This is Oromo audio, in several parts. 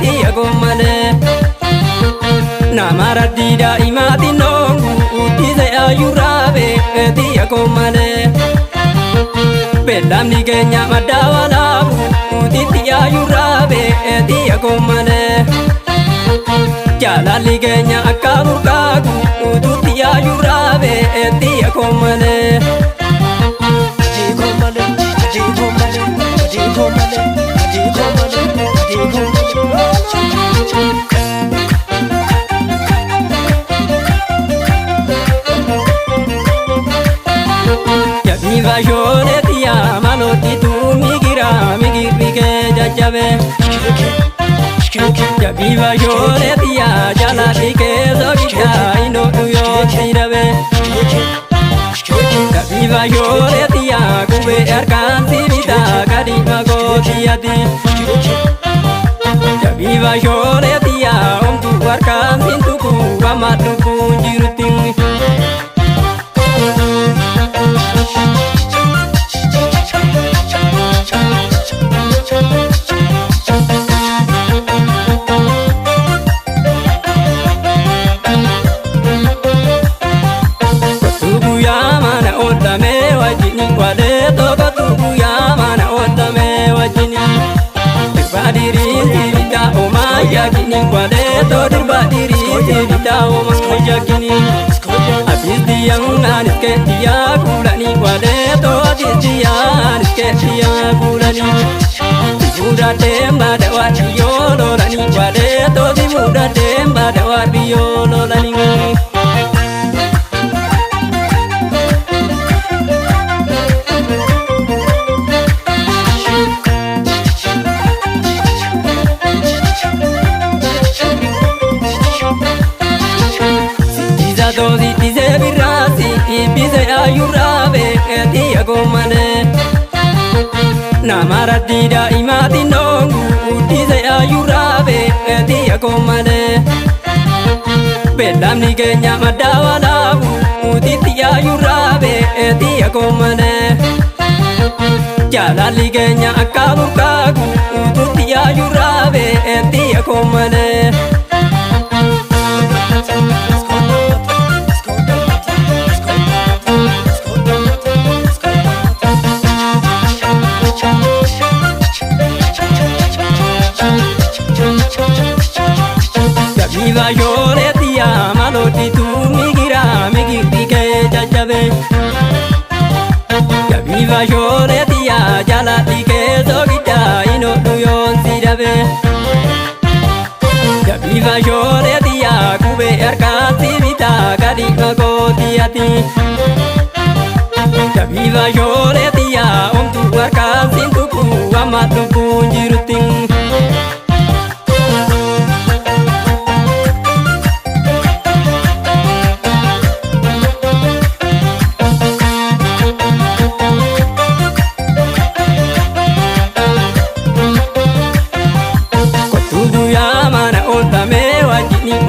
tiya gomale namara dida imati nongu utize ayurabe tiya gomale belamni kenya madawala utiti ayurabe tiya gomale jalali kenya akabukagu ututi ayurabe tiya gomale Viva jole tia maloti tu migira migirike jajabe Ya viva jole tia jalati ke zogita ino uyo tirabe Ya viva jole tia kube arkan sibita kadima gotiati Ya viva jole tia tu arkan sintuku amatu punjiruting yakini kwade to dirbadiri tibita o yakini abidi yang aniske dia kulani kwade to abidi aniske dia kulani muda temba dewa yolo lani kwade to di muda temba dewa yolo lani Dozi tize birasi ibize ayurabe tiya gomale namara dida imati nongu tize ayurabe tiya gomale belamni kenya madawala utiti ayurabe tiya gomale jalali kenya akabukagu ututi ayurabe tiya gomale Viva jole tia maloti tu migira migirike jajabe Ya viva jole tia jalati ke zogita ino duyon sirabe Ya viva jole tia kube arkan sibita kadima gotiati Ya viva jole tia tu arkan sintuku amatu punjiruting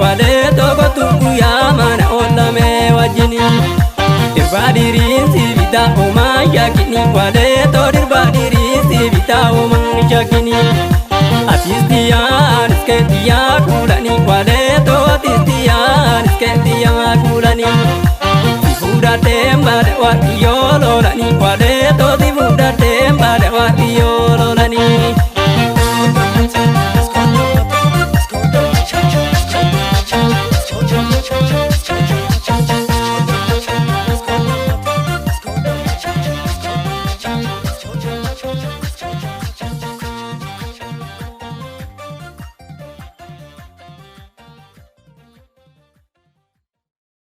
Wale togo tuku ya mana onda me wajini Irbadirin sibita oma yakini Wale to irbadirin sibita oma yakini Atistiyan isketiya kulani Wale to atistiyan isketiya kulani Sifuda temba dewa